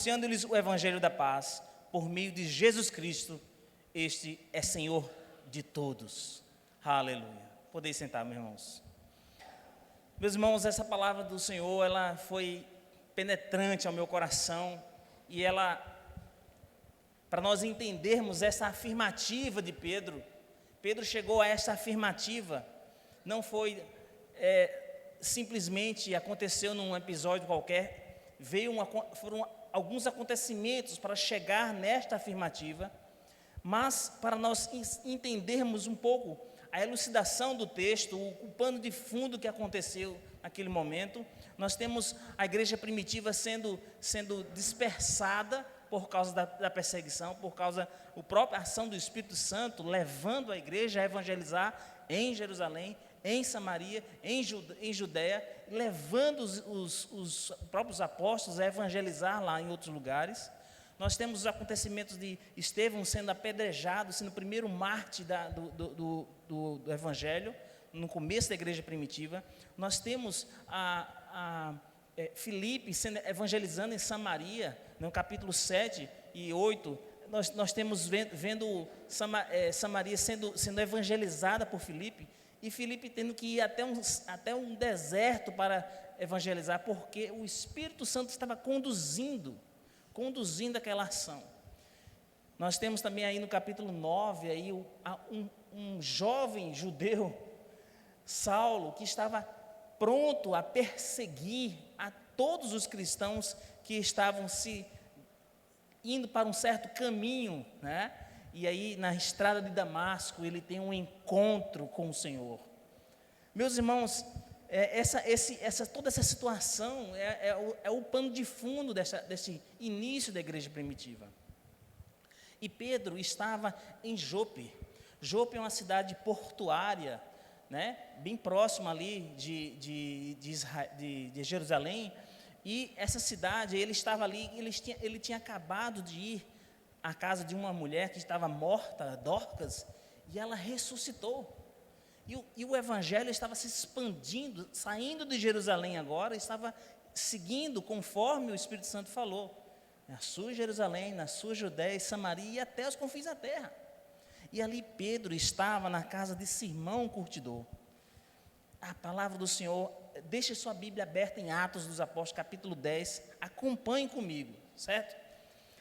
anunciando-lhes o evangelho da paz, por meio de Jesus Cristo, este é Senhor de todos. Aleluia. Podeis sentar, meus irmãos. Meus irmãos, essa palavra do Senhor, ela foi penetrante ao meu coração, e ela, para nós entendermos essa afirmativa de Pedro, Pedro chegou a essa afirmativa, não foi simplesmente aconteceu num episódio qualquer, foram alguns acontecimentos para chegar nesta afirmativa, mas para nós entendermos um pouco a elucidação do texto, o pano de fundo que aconteceu naquele momento, nós temos a igreja primitiva sendo dispersada por causa da perseguição, por causa da própria ação do Espírito Santo, levando a igreja a evangelizar em Jerusalém, em Samaria, em Judéia, levando os próprios apóstolos a evangelizar lá em outros lugares. Nós temos os acontecimentos de Estevão sendo apedrejado, sendo o primeiro mártir do Evangelho, no começo da igreja primitiva. Nós temos Filipe sendo evangelizando em Samaria, no capítulo 7 e 8, nós temos vendo Samaria sendo evangelizada por Filipe, e Filipe tendo que ir até um deserto para evangelizar, porque o Espírito Santo estava conduzindo aquela ação. Nós temos também aí no capítulo 9, aí um jovem judeu, Saulo, que estava pronto a perseguir a todos os cristãos que estavam indo para um certo caminho, né? E aí na estrada de Damasco ele tem um encontro com o Senhor. Meus irmãos, toda essa situação é o pano de fundo desse início da igreja primitiva. E Pedro estava em Jope. Jope é uma cidade portuária, né, bem próxima ali de Jerusalém. E essa cidade, ele estava ali, ele tinha acabado de ir à casa de uma mulher que estava morta, Dorcas, e ela ressuscitou. E o evangelho estava se expandindo, saindo de Jerusalém agora, estava seguindo conforme o Espírito Santo falou, na sua Jerusalém, na sua Judéia e Samaria e até os confins da terra. E ali Pedro estava na casa de Simão Curtidor. A palavra do Senhor, deixe sua Bíblia aberta em Atos dos Apóstolos, capítulo 10, acompanhe comigo, certo?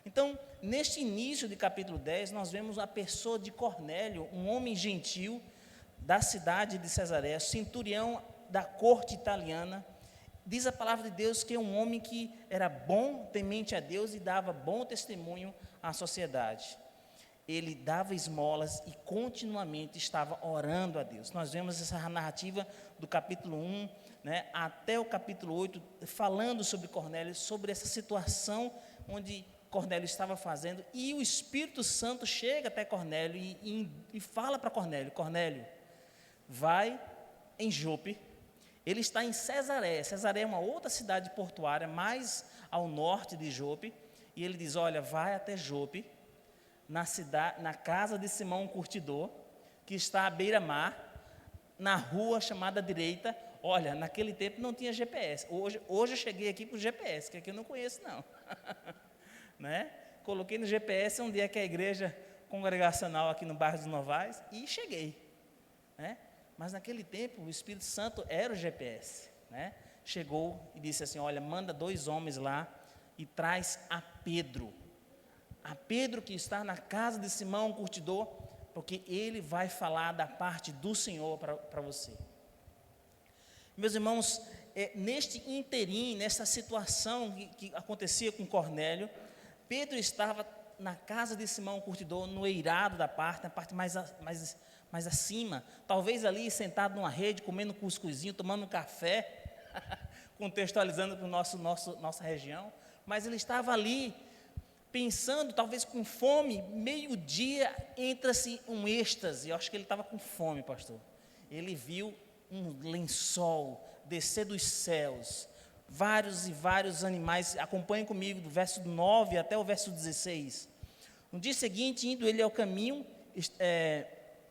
Então, neste início de capítulo 10, nós vemos a pessoa de Cornélio, um homem gentil, da cidade de Cesareia, centurião da corte italiana. Diz a palavra de Deus que é um homem que era bom, temente a Deus e dava bom testemunho à sociedade. Ele dava esmolas e continuamente estava orando a Deus. Nós vemos essa narrativa do capítulo 1, né, até o capítulo 8, falando sobre Cornélio, sobre essa situação onde Cornélio estava fazendo, e o Espírito Santo chega até Cornélio e fala para Cornélio: Cornélio, vai em Jope. Ele está em Cesareia. Cesareia é uma outra cidade portuária, mais ao norte de Jope. E ele diz: olha, vai até Jope, na casa de Simão Curtidor, que está à beira-mar, na rua chamada direita. Olha, naquele tempo não tinha GPS. Hoje eu cheguei aqui com o GPS, que aqui eu não conheço não. Né? Coloquei no GPS onde é que é a igreja congregacional aqui no bairro dos Novais e cheguei, né? Mas naquele tempo o Espírito Santo era o GPS, né? Chegou e disse assim: olha, manda 2 homens lá e traz a Pedro que está na casa de Simão Curtidor, porque ele vai falar da parte do Senhor para você. Meus irmãos, neste interim, nessa situação que acontecia com Cornélio, Pedro estava na casa de Simão Curtidor, no eirado da parte, na parte mais acima, talvez ali sentado numa rede, comendo um cuscuzinho, tomando um café, contextualizando para nossa região, mas ele estava ali, pensando, talvez com fome, meio-dia, entra-se um êxtase. Eu acho que ele estava com fome, pastor. Ele viu um lençol descer dos céus, vários e vários animais. Acompanhem comigo, do verso 9 até o verso 16. No dia seguinte, indo ele ao caminho,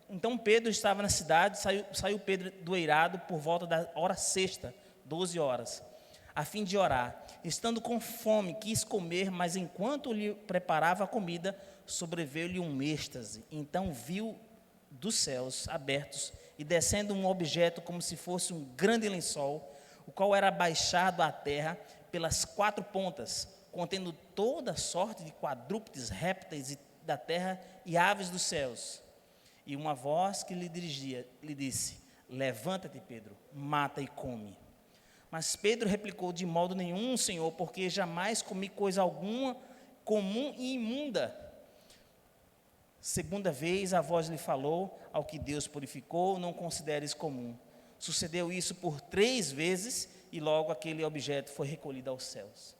então Pedro estava na cidade. Saiu Pedro do eirado por volta da hora sexta, 12 horas, a fim de orar. estando com fome, quis comer, mas enquanto lhe preparava a comida, sobreveio-lhe um êxtase. Então viu dos céus abertos e descendo um objeto como se fosse um grande lençol, o qual era baixado à terra pelas 4 pontas, contendo toda sorte de quadrúpedes, répteis da terra e aves dos céus. E uma voz que lhe dirigia, lhe disse: levanta-te, Pedro, mata e come. Mas Pedro replicou: de modo nenhum, Senhor, porque jamais comi coisa alguma comum e imunda. Segunda vez a voz lhe falou: ao que Deus purificou, não consideres comum. Sucedeu isso por 3 vezes, e logo aquele objeto foi recolhido aos céus.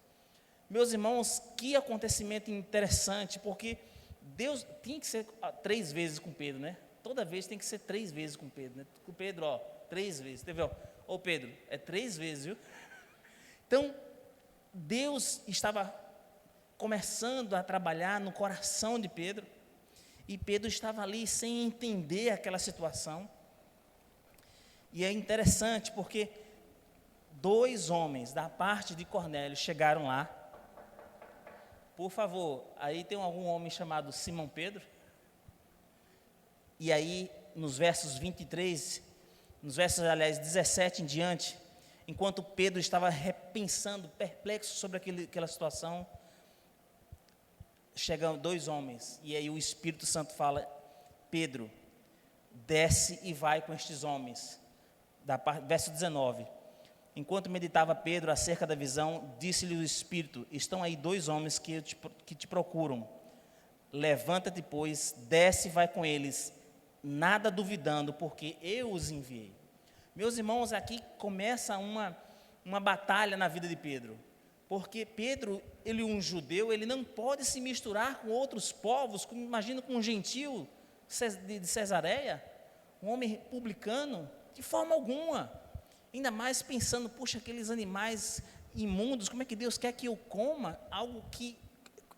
Meus irmãos, que acontecimento interessante, porque Deus tinha que ser 3 vezes com Pedro, né? Toda vez tem que ser 3 vezes com Pedro, né? Com Pedro, 3 vezes. Teve, ô Pedro, é 3 vezes, viu? Então, Deus estava começando a trabalhar no coração de Pedro, e Pedro estava ali sem entender aquela situação. E é interessante porque 2 homens da parte de Cornélio chegaram lá. Por favor, aí tem algum homem chamado Simão Pedro? E aí, nos versos 23, nos versos, aliás, 17 em diante, enquanto Pedro estava repensando, perplexo sobre aquela situação, chegam 2 homens, e aí o Espírito Santo fala: Pedro, desce e vai com estes homens. Verso 19, enquanto meditava Pedro acerca da visão, disse-lhe o Espírito: estão aí 2 homens que te procuram. Levanta-te, pois, desce e vai com eles, nada duvidando, porque eu os enviei. Meus irmãos, aqui começa uma batalha na vida de Pedro, porque Pedro, ele um judeu, ele não pode se misturar com outros povos, imagina com um gentil de Cesareia, um homem publicano, de forma alguma, ainda mais pensando: puxa, aqueles animais imundos, como é que Deus quer que eu coma algo que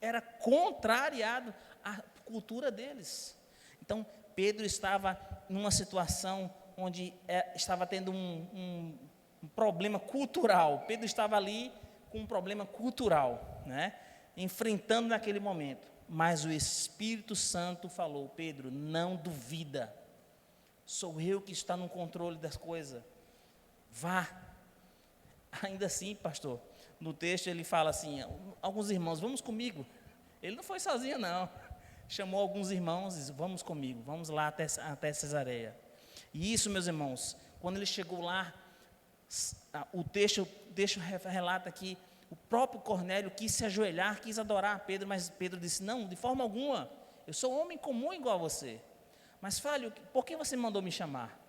era contrariado à cultura deles? Então, Pedro estava numa situação onde estava tendo um problema cultural. Pedro estava ali com um problema cultural, né? Enfrentando naquele momento. Mas o Espírito Santo falou: Pedro, não duvida, sou eu que está no controle das coisas, vá. Ainda assim, pastor, no texto ele fala assim: alguns irmãos, vamos comigo. Ele não foi sozinho, não. Chamou alguns irmãos e disse: vamos comigo, vamos lá até Cesareia. E isso, meus irmãos, quando ele chegou lá, o texto relata que o próprio Cornélio quis se ajoelhar, quis adorar Pedro, mas Pedro disse: não, de forma alguma, eu sou um homem comum igual a você. Mas fale, por que você mandou me chamar?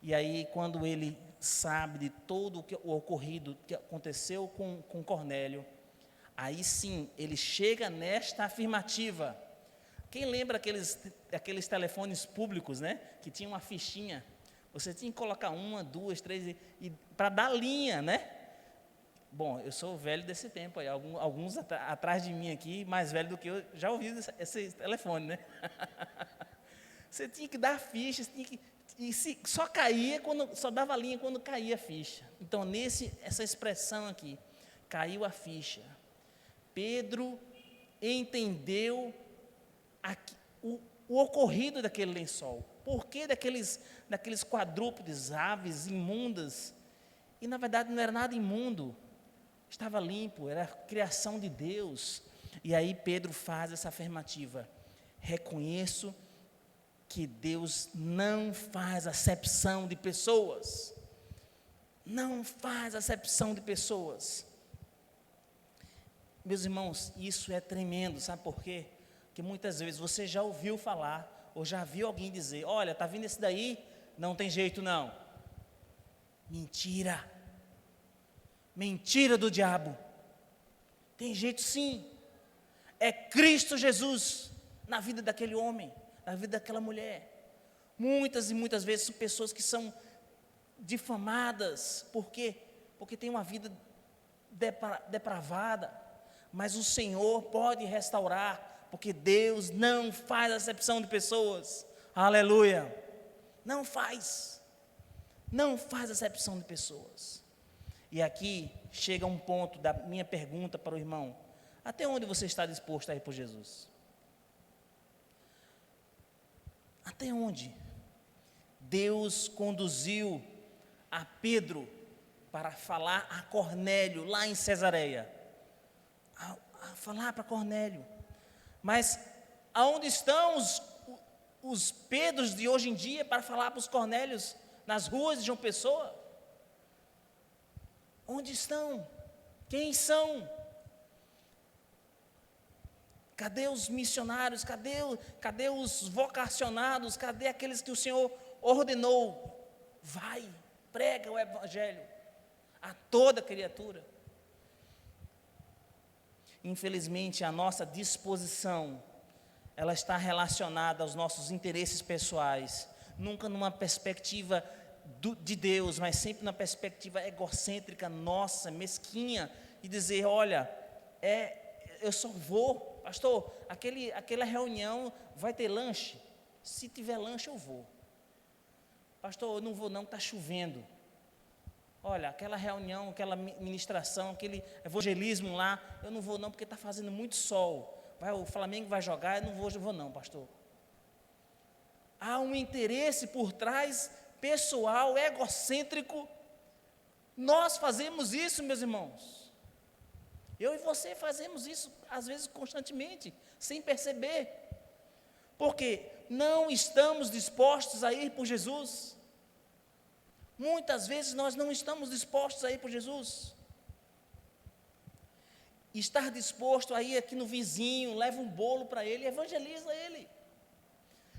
E aí, quando ele sabe de todo o ocorrido que aconteceu com Cornélio, aí sim, ele chega nesta afirmativa. Quem lembra aqueles telefones públicos, né? Que tinha uma fichinha. Você tinha que colocar 1, 2, 3, para dar linha, né? Bom, eu sou velho desse tempo aí. Alguns atrás de mim aqui, mais velho do que eu, já ouvi esse telefone, né? Você tinha que dar ficha, só caía só dava linha quando caía a ficha. Então, essa expressão aqui, caiu a ficha. Pedro entendeu o ocorrido daquele lençol. Por que daqueles quadrúpedes, aves imundas? E na verdade não era nada imundo, estava limpo, era a criação de Deus. E aí Pedro faz essa afirmativa: reconheço que Deus não faz acepção de pessoas. Não faz acepção de pessoas. Meus irmãos, isso é tremendo, sabe por quê? Porque muitas vezes você já ouviu falar, ou já viu alguém dizer: olha, está vindo esse daí, não tem jeito não. Mentira. Mentira do diabo. Tem jeito sim. É Cristo Jesus na vida daquele homem, na vida daquela mulher. Muitas e muitas vezes são pessoas que são difamadas. Por quê? Porque tem uma vida depravada. Mas o Senhor pode restaurar, porque Deus não faz acepção de pessoas. Aleluia. Não faz. Não faz acepção de pessoas. E aqui chega um ponto da minha pergunta para o irmão: até onde você está disposto a ir por Jesus? Até onde? Deus conduziu a Pedro para falar a Cornélio, lá em Cesareia. A falar para Cornélio. Mas aonde estão os Pedros de hoje em dia para falar para os Cornélios nas ruas de João Pessoa? Onde estão? Quem são? Cadê os missionários? Cadê os vocacionados? Cadê aqueles que o Senhor ordenou? Vai, prega o Evangelho a toda criatura. Infelizmente, a nossa disposição, ela está relacionada aos nossos interesses pessoais, nunca numa perspectiva de Deus, mas sempre na perspectiva egocêntrica nossa, mesquinha, e dizer: olha, eu só vou, pastor, aquela reunião vai ter lanche? Se tiver lanche eu vou. Pastor, eu não vou não, está chovendo. Olha, aquela reunião, aquela ministração, aquele evangelismo lá, eu não vou não, porque está fazendo muito sol. O Flamengo vai jogar, eu não vou não, pastor. Há um interesse por trás, pessoal, egocêntrico. Nós fazemos isso, meus irmãos. Eu e você fazemos isso, às vezes, constantemente, sem perceber. Porque não estamos dispostos a ir por Jesus. Muitas vezes nós não estamos dispostos a ir por Jesus. Estar disposto a ir aqui no vizinho, leva um bolo para ele, evangeliza ele.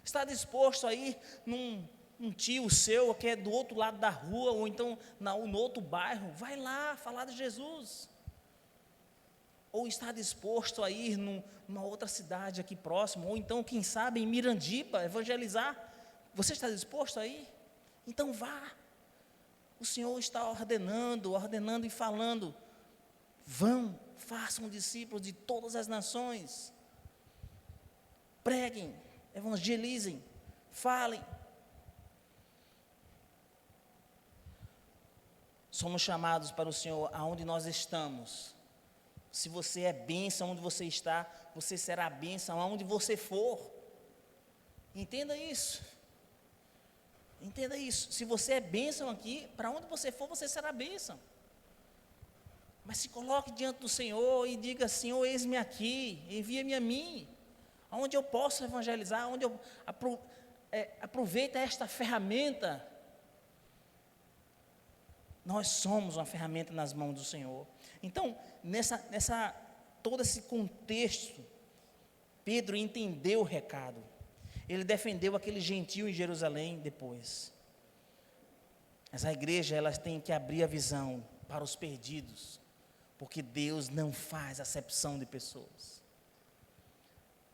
Estar disposto a ir num tio seu, que é do outro lado da rua, ou então no outro bairro, vai lá falar de Jesus. Ou estar disposto a ir numa outra cidade aqui próximo, ou então, quem sabe, em Mirandiba, evangelizar. Você está disposto a ir? Então vá. O Senhor está ordenando e falando: vão, façam discípulos de todas as nações, preguem, evangelizem, falem. Somos chamados para o Senhor aonde nós estamos. Se você é bênção onde você está, você será bênção aonde você for. Entenda isso. Entenda isso. Se você é bênção aqui, para onde você for, você será bênção. Mas se coloque diante do Senhor e diga: Senhor, eis-me aqui, envia-me a mim, aonde eu posso evangelizar, onde eu aproveita esta ferramenta. Nós somos uma ferramenta nas mãos do Senhor. Então, todo esse contexto, Pedro entendeu o recado. Ele defendeu aquele gentio em Jerusalém depois. Mas a igreja, elas têm que abrir a visão para os perdidos, porque Deus não faz acepção de pessoas.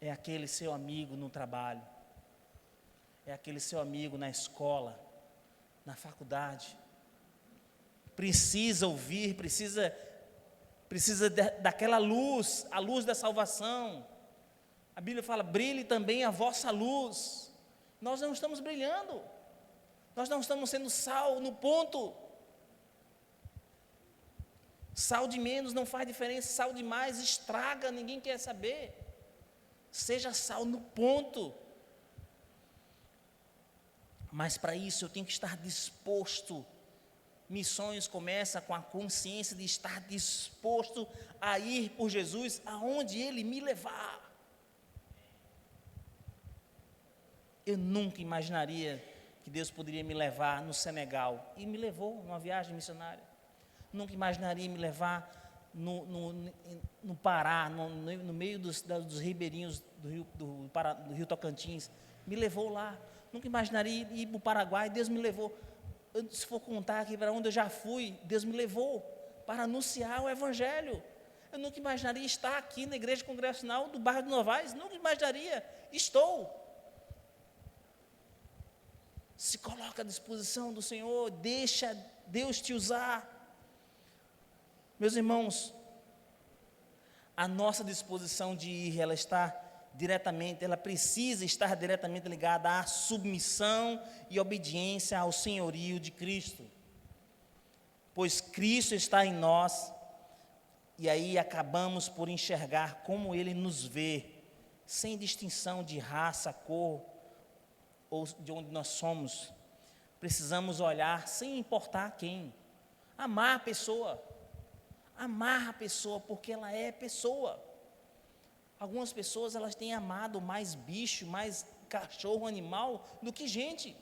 É aquele seu amigo no trabalho, é aquele seu amigo na escola, na faculdade. Precisa ouvir, precisa daquela luz, a luz da salvação. A Bíblia fala: brilhe também a vossa luz. Nós não estamos brilhando, nós não estamos sendo sal no ponto. Sal de menos não faz diferença, sal de mais estraga, ninguém quer saber. Seja sal no ponto. Mas para isso eu tenho que estar disposto. Missões começa com a consciência de estar disposto a ir por Jesus aonde Ele me levar. Eu nunca imaginaria que Deus poderia me levar no Senegal, e me levou numa viagem missionária. Nunca imaginaria me levar no Pará, no meio dos ribeirinhos do Rio Tocantins. Me levou lá. Nunca imaginaria ir para o Paraguai, Deus me levou. Se for contar aqui para onde eu já fui, Deus me levou para anunciar o Evangelho. Eu nunca imaginaria estar aqui na igreja congregacional do bairro de Novaes, nunca imaginaria. Estou. Se coloca à disposição do Senhor, deixa Deus te usar. Meus irmãos, a nossa disposição de ir, ela precisa estar diretamente ligada à submissão e obediência ao senhorio de Cristo. pois Cristo está em nós, e aí acabamos por enxergar como Ele nos vê, sem distinção de raça, cor, ou de onde nós somos. Precisamos olhar sem importar quem, amar a pessoa porque ela é pessoa. Algumas pessoas elas têm amado mais bicho, mais cachorro, animal, do que gente.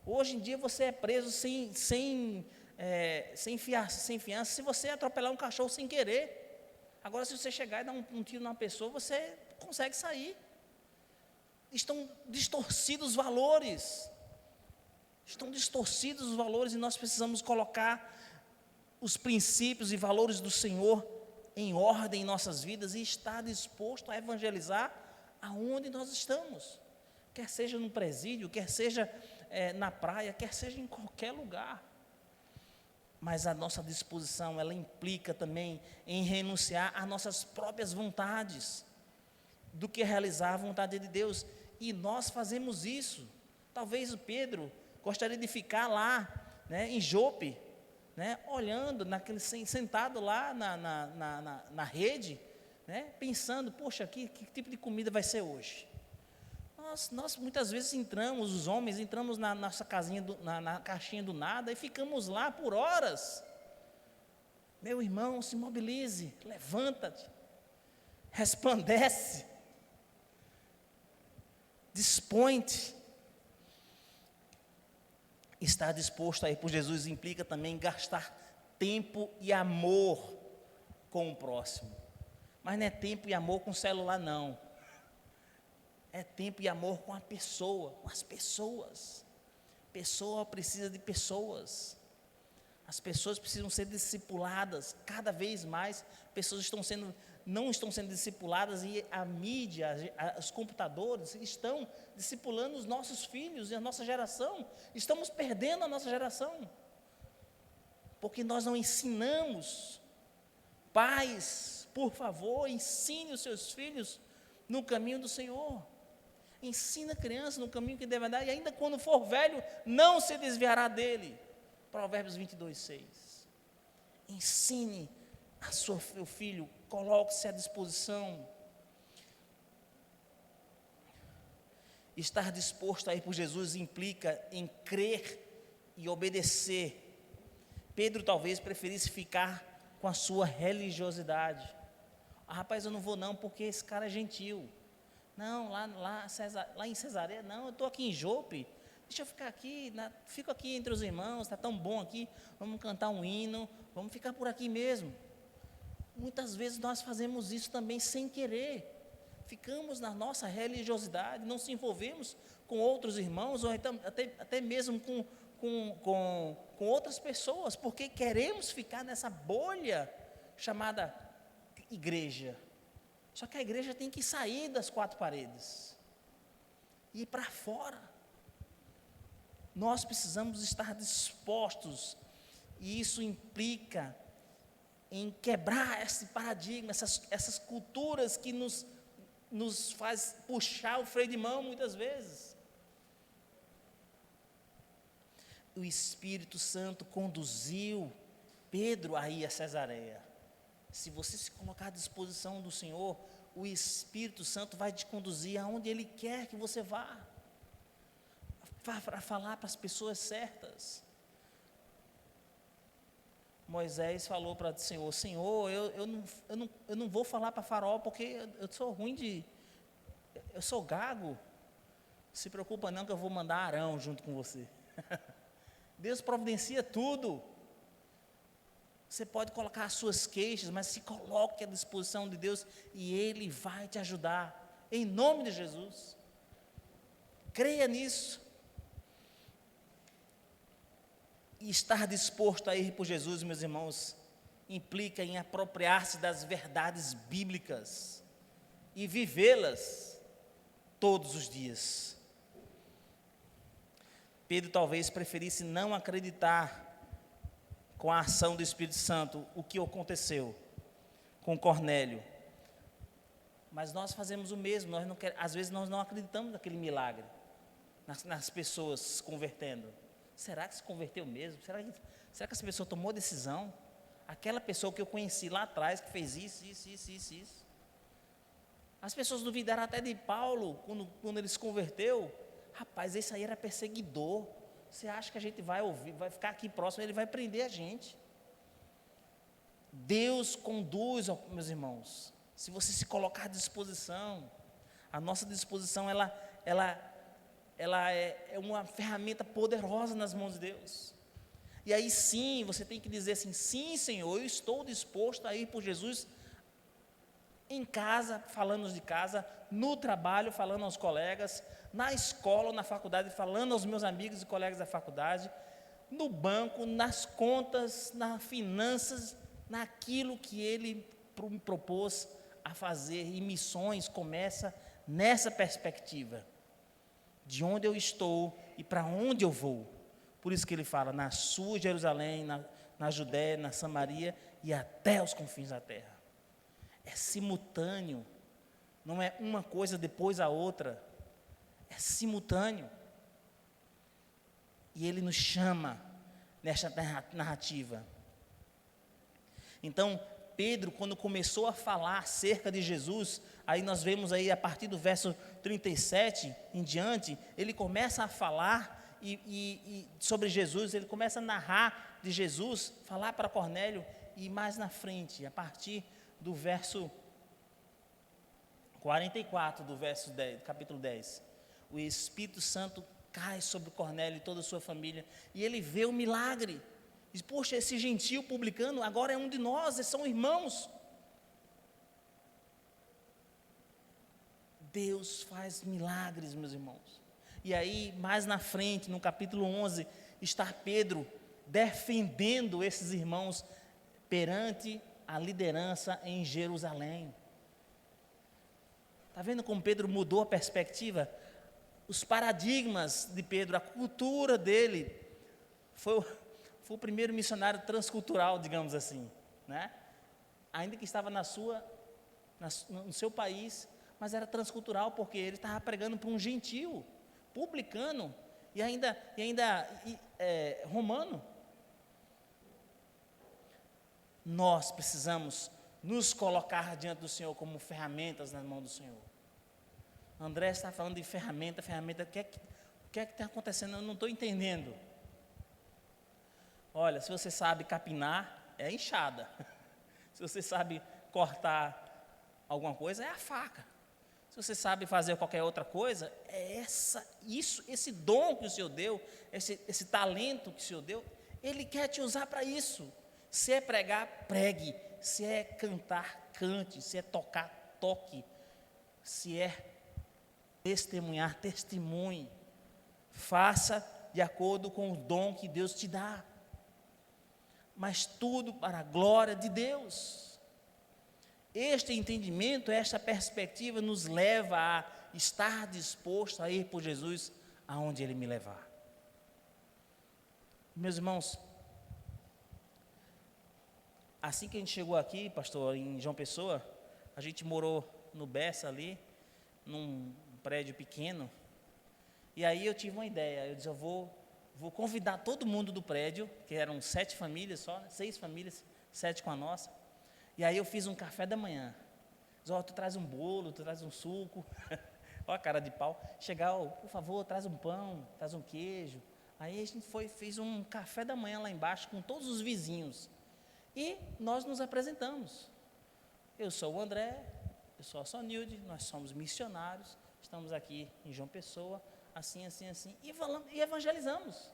Hoje em dia você é preso sem fiança se você atropelar um cachorro sem querer. Agora, se você chegar e dar um tiro numa pessoa, você consegue sair. Estão distorcidos os valores. E nós precisamos colocar os princípios e valores do Senhor em ordem em nossas vidas e estar disposto a evangelizar aonde nós estamos. Quer seja no presídio, quer seja na praia, quer seja em qualquer lugar. Mas a nossa disposição, ela implica também em renunciar às nossas próprias vontades, do que realizar a vontade de Deus. E nós fazemos isso. Talvez o Pedro gostaria de ficar lá, em Jope, olhando, sentado lá na rede, pensando, poxa, que tipo de comida vai ser hoje? Nós muitas vezes entramos, os homens, entramos na nossa casinha, na caixinha do nada e ficamos lá por horas. Meu irmão, se mobilize, levanta-te, resplandece, dispõe-te. Estar disposto a ir por Jesus implica também gastar tempo e amor com o próximo. Mas não é tempo e amor com o celular, não. É tempo e amor com a pessoa, com as pessoas. Pessoa precisa de pessoas. As pessoas precisam ser discipuladas. Cada vez mais, pessoas não estão sendo discipuladas e a mídia, os computadores estão discipulando os nossos filhos e a nossa geração. Estamos perdendo a nossa geração. Porque nós não ensinamos. Pais, por favor, ensine os seus filhos no caminho do Senhor. Ensina a criança no caminho que deve andar, e ainda quando for velho, não se desviará dele. Provérbios 22:6. Ensine a seu filho, coloque-se à disposição. Estar disposto a ir por Jesus implica em crer e obedecer. Pedro talvez preferisse ficar com a sua religiosidade. Rapaz, eu não vou não, porque esse cara é gentil. Não, lá em Cesareia, não, eu estou aqui em Jope, deixa eu ficar aqui, fico aqui entre os irmãos, está tão bom aqui, vamos cantar um hino, vamos ficar por aqui mesmo. Muitas vezes nós fazemos isso também sem querer, ficamos na nossa religiosidade, não se envolvemos com outros irmãos, ou então, até mesmo com outras pessoas, porque queremos ficar nessa bolha chamada igreja. Só que a igreja tem que sair das quatro paredes e ir para fora. Nós precisamos estar dispostos, e isso implica em quebrar esse paradigma, essas culturas que nos faz puxar o freio de mão muitas vezes. O Espírito Santo conduziu Pedro a ir a Cesareia. Se você se colocar à disposição do Senhor, o Espírito Santo vai te conduzir aonde Ele quer que você vá, para falar para as pessoas certas. Moisés falou para o Senhor: Senhor, eu não vou falar para Faraó, porque eu sou ruim eu sou gago. Não se preocupa não, que eu vou mandar Arão junto com você. Deus providencia tudo. Você pode colocar as suas queixas, mas se coloque à disposição de Deus e Ele vai te ajudar, em nome de Jesus. Creia nisso. E estar disposto a ir por Jesus, meus irmãos, implica em apropriar-se das verdades bíblicas e vivê-las todos os dias. Pedro talvez preferisse não acreditar com a ação do Espírito Santo o que aconteceu com Cornélio. Mas nós fazemos o mesmo, às vezes nós não acreditamos naquele milagre, nas pessoas se convertendo. Será que se converteu mesmo? Será que essa pessoa tomou decisão? Aquela pessoa que eu conheci lá atrás, que fez isso. As pessoas duvidaram até de Paulo, quando ele se converteu. Rapaz, esse aí era perseguidor. Você acha que a gente vai ouvir, vai ficar aqui próximo, ele vai prender a gente. Deus conduz, meus irmãos, se você se colocar à disposição. A nossa disposição, ela é uma ferramenta poderosa nas mãos de Deus. E aí sim, você tem que dizer assim, sim, Senhor, eu estou disposto a ir por Jesus, em casa, falando de casa, no trabalho, falando aos colegas, na escola ou na faculdade, falando aos meus amigos e colegas da faculdade, no banco, nas contas, nas finanças, naquilo que Ele me propôs a fazer. E missões começa nessa perspectiva, de onde eu estou e para onde eu vou. Por isso que ele fala, na sua Jerusalém, na Judéia, na Samaria e até os confins da terra. É simultâneo, não é uma coisa depois a outra, é simultâneo. E ele nos chama nesta narrativa. Então, Pedro, quando começou a falar acerca de Jesus, aí nós vemos aí a partir do verso 37 em diante, ele começa a falar sobre Jesus, ele começa a narrar de Jesus, falar para Cornélio, e mais na frente, a partir do verso 44 do verso 10, capítulo 10, o Espírito Santo cai sobre Cornélio e toda a sua família, e ele vê o milagre. Diz, poxa, esse gentio publicano agora é um de nós, eles são irmãos. Deus faz milagres, meus irmãos. E aí, mais na frente, no capítulo 11, está Pedro defendendo esses irmãos perante a liderança em Jerusalém. Está vendo como Pedro mudou a perspectiva? Os paradigmas de Pedro, a cultura dele, foi o primeiro missionário transcultural, digamos assim, né? Ainda que estava no seu país, mas era transcultural, porque ele estava pregando para um gentio, publicano, e ainda romano. Nós precisamos nos colocar diante do Senhor como ferramentas nas mãos do Senhor. André está falando de ferramenta, o que é que está acontecendo? Eu não estou entendendo. Olha, se você sabe capinar, é enxada. Se você sabe cortar alguma coisa, é a faca. Se você sabe fazer qualquer outra coisa, é esse dom que o Senhor deu, esse talento que o Senhor deu, Ele quer te usar para isso. Se é pregar, pregue. Se é cantar, cante. Se é tocar, toque. Se é testemunhar, testemunhe. Faça de acordo com o dom que Deus te dá. Mas tudo para a glória de Deus. Este entendimento, esta perspectiva nos leva a estar disposto a ir por Jesus aonde Ele me levar. Meus irmãos, assim que a gente chegou aqui, pastor, em João Pessoa, a gente morou no Bessa ali, num prédio pequeno, e aí eu tive uma ideia, eu disse, eu vou convidar todo mundo do prédio, que eram 7 famílias só, 6 famílias, 7 com a nossa, e aí eu fiz um café da manhã. Diz, tu traz um bolo, tu traz um suco, olha a cara de pau. Chegar, por favor, traz um pão, traz um queijo. Aí a gente fez um café da manhã lá embaixo com todos os vizinhos. E nós nos apresentamos. Eu sou o André, eu sou a Sonilde, nós somos missionários, estamos aqui em João Pessoa, assim, e evangelizamos.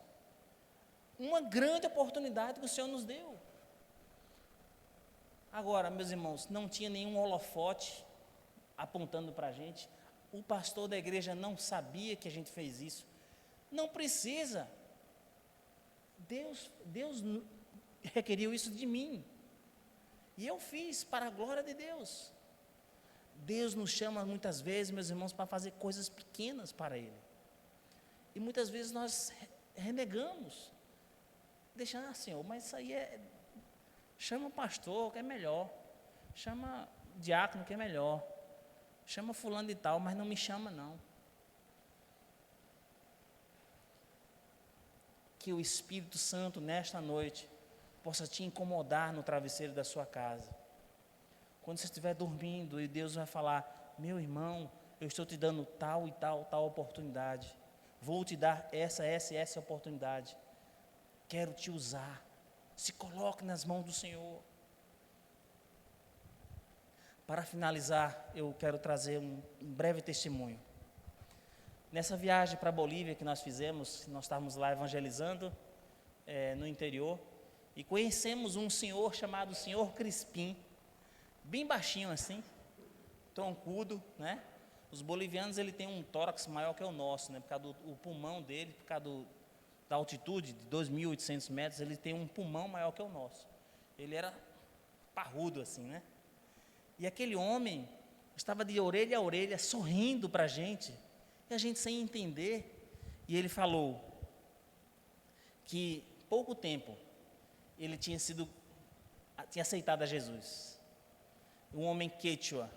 Uma grande oportunidade que o Senhor nos deu. Agora, meus irmãos, não tinha nenhum holofote apontando para a gente. O pastor da igreja não sabia que a gente fez isso. Não precisa. Deus requeriu isso de mim. E eu fiz para a glória de Deus. Deus nos chama muitas vezes, meus irmãos, para fazer coisas pequenas para Ele. E muitas vezes nós renegamos. Deixa, Senhor, mas isso aí chama o pastor, que é melhor. Chama o diácono, que é melhor. Chama fulano de tal, mas não me chama não. que o Espírito Santo, nesta noite, possa te incomodar no travesseiro da sua casa. Quando você estiver dormindo e Deus vai falar: meu irmão, eu estou te dando tal e tal oportunidade. Vou te dar essa oportunidade. Quero te usar. Se coloque nas mãos do Senhor. Para finalizar, eu quero trazer um breve testemunho. Nessa viagem para a Bolívia que nós fizemos, nós estávamos lá evangelizando no interior, e conhecemos um senhor chamado Senhor Crispim, bem baixinho assim, troncudo, né? Os bolivianos, ele tem um tórax maior que o nosso, né? Por causa do pulmão dele, por causa da altitude de 2.800 metros, ele tem um pulmão maior que o nosso. Ele era parrudo assim, né? E aquele homem estava de orelha a orelha, sorrindo para a gente, e a gente sem entender. E ele falou que pouco tempo ele tinha aceitado a Jesus. Um homem quechua,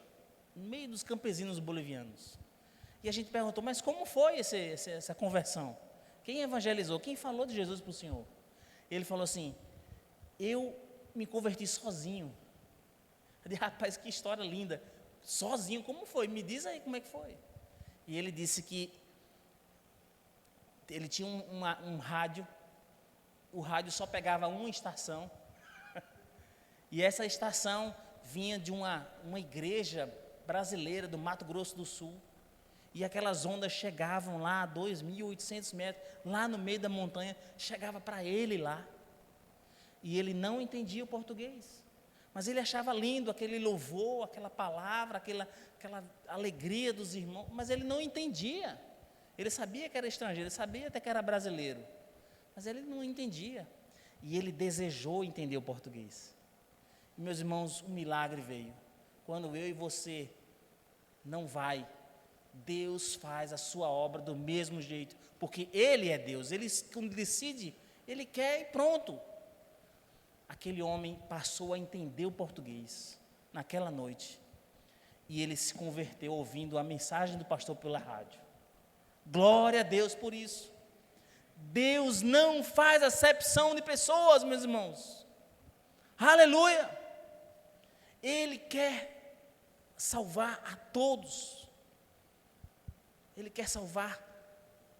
no meio dos campesinos bolivianos. E a gente perguntou: mas como foi essa conversão? Quem evangelizou? Quem falou de Jesus para o senhor? Ele falou assim: eu me converti sozinho. Eu disse: rapaz, que história linda. Sozinho, como foi? Me diz aí como é que foi. E ele disse que ele tinha um rádio, o rádio só pegava uma estação, e essa estação vinha de uma igreja brasileira do Mato Grosso do Sul, e aquelas ondas chegavam lá a 2.800 metros, lá no meio da montanha, chegava para ele lá, e ele não entendia o português, mas ele achava lindo aquele louvor, aquela palavra, aquela alegria dos irmãos, mas ele não entendia. Ele sabia que era estrangeiro, ele sabia até que era brasileiro, mas ele não entendia. E ele desejou entender o português. E, meus irmãos, um milagre veio. Quando eu e você não vai, Deus faz a sua obra do mesmo jeito, porque Ele é Deus. Ele, quando decide, Ele quer e pronto. Aquele homem passou a entender o português naquela noite, e ele se converteu ouvindo a mensagem do pastor pela rádio. Glória a Deus por isso. Deus não faz acepção de pessoas, meus irmãos. Aleluia! Ele quer salvar a todos. Ele quer salvar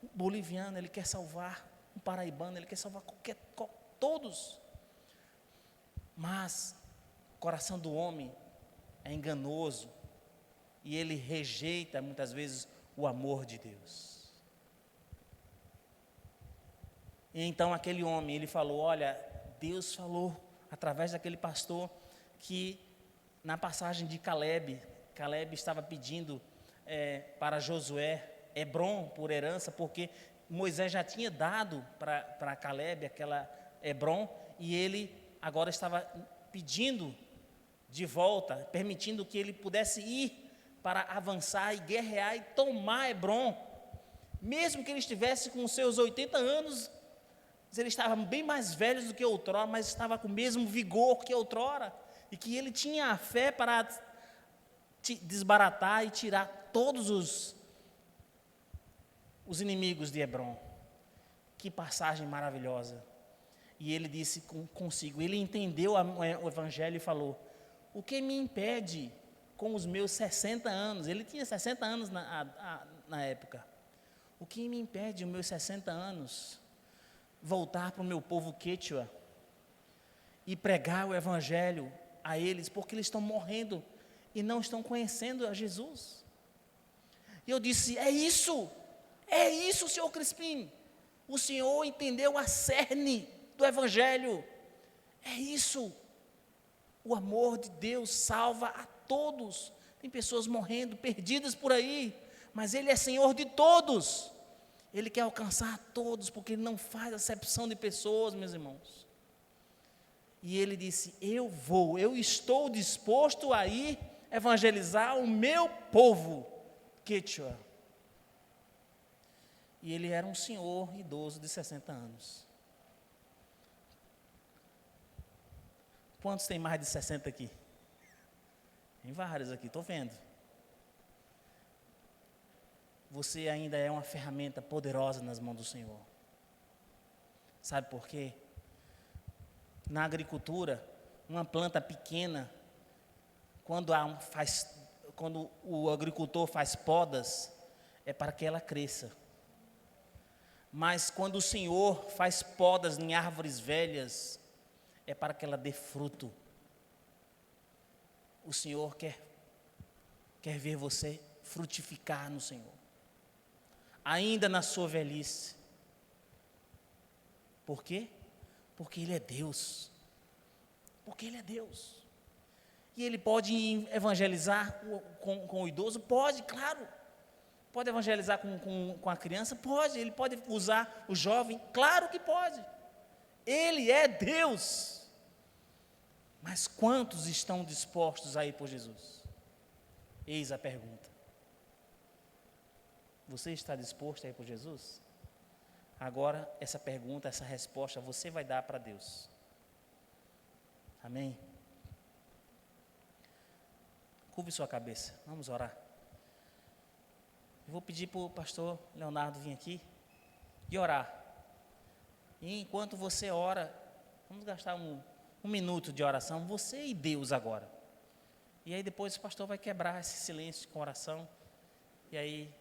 o boliviano, Ele quer salvar o paraibano, Ele quer salvar todos. Mas o coração do homem é enganoso, e ele rejeita muitas vezes o amor de Deus. E então aquele homem, ele falou: olha, Deus falou através daquele pastor que na passagem de Caleb estava pedindo para Josué Hebrom por herança, porque Moisés já tinha dado para Caleb aquela Hebrom, e ele agora estava pedindo de volta, permitindo que ele pudesse ir para avançar e guerrear e tomar Hebrom, mesmo que ele estivesse com os seus 80 anos, ele estava bem mais velho do que outrora, mas estava com o mesmo vigor que outrora, e que ele tinha a fé para desbaratar e tirar todos os inimigos de Hebrom. Que passagem maravilhosa. E ele disse consigo, ele entendeu o evangelho e falou: o que me impede com os meus 60 anos, ele tinha 60 anos na época, o que me impede, os meus 60 anos, voltar para o meu povo quechua e pregar o evangelho a eles, porque eles estão morrendo e não estão conhecendo a Jesus? E eu disse: é isso, Senhor Crispim, o Senhor entendeu a cerne do evangelho, é isso. O amor de Deus salva a todos. Tem pessoas morrendo, perdidas por aí, mas Ele é Senhor de todos. Ele quer alcançar a todos, porque Ele não faz acepção de pessoas, meus irmãos. E Ele disse: eu estou disposto a ir evangelizar o meu povo quechua. E ele era um senhor idoso de 60 anos. Quantos tem mais de 60 aqui? Tem vários aqui, estou vendo. Você ainda é uma ferramenta poderosa nas mãos do Senhor. Sabe por quê? Na agricultura, uma planta pequena, quando o agricultor faz podas, é para que ela cresça. Mas quando o Senhor faz podas em árvores velhas, é para que ela dê fruto. O Senhor quer ver você frutificar no Senhor, ainda na sua velhice. Por quê? Porque Ele é Deus. Porque Ele é Deus. E Ele pode evangelizar com o idoso? Pode, claro. Pode evangelizar com a criança? Pode. Ele pode usar o jovem? Claro que pode. Ele é Deus. Mas quantos estão dispostos a ir por Jesus? Eis a pergunta. Você está disposto a ir por Jesus? Agora, essa pergunta, essa resposta, você vai dar para Deus. Amém? Curve sua cabeça, vamos orar. Eu vou pedir para o pastor Leonardo vir aqui e orar. E enquanto você ora, vamos gastar um minuto de oração, você e Deus agora. E aí depois o pastor vai quebrar esse silêncio com oração. E aí